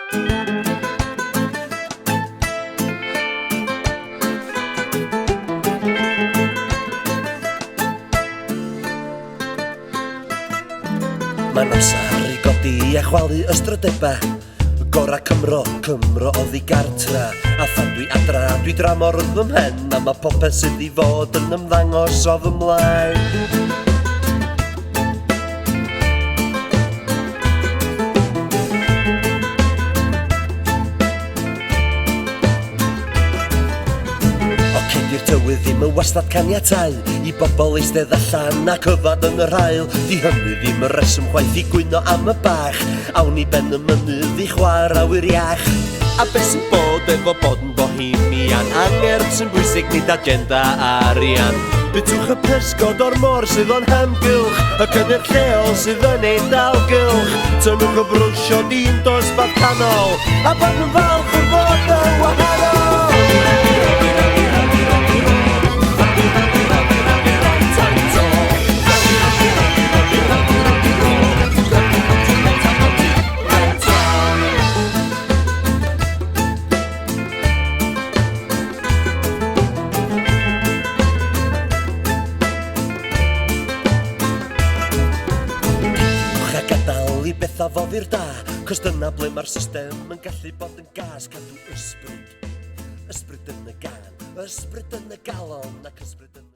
Mae'n amser i godi a chwalu ystradebau Gora Cymro oedd i gartra A phan dwi adra, dwi dramor wrth fy mhen A mae popeth sydd i fod yn ymddangos o fy mlaen I'r tywydd ddim yn wastad caniatau I bobl eistedd allan ac yfad yn yr haul Di hynny ddim y reswm chwaith I gwyno am y bach Awn I ben y mynydd I chwarae awyr iach A beth sy'n bod efo bod yn bohemian Angerdd sy'n bwysig nid agenda arian Bytwch y pysgod o'r môr sydd o'n hamgylch Y cynnyrch lleol sydd yn ein dalgylch Tynwch y brwsio di'n dosbarth canol A bod yn falch o fod yn wahanol I beth a foddi'r da Cos dyna ble mae'r system yn gallu bod yn gas Cadw ysbryd yn y gan Ysbryd yn y galon ac ysbryd yn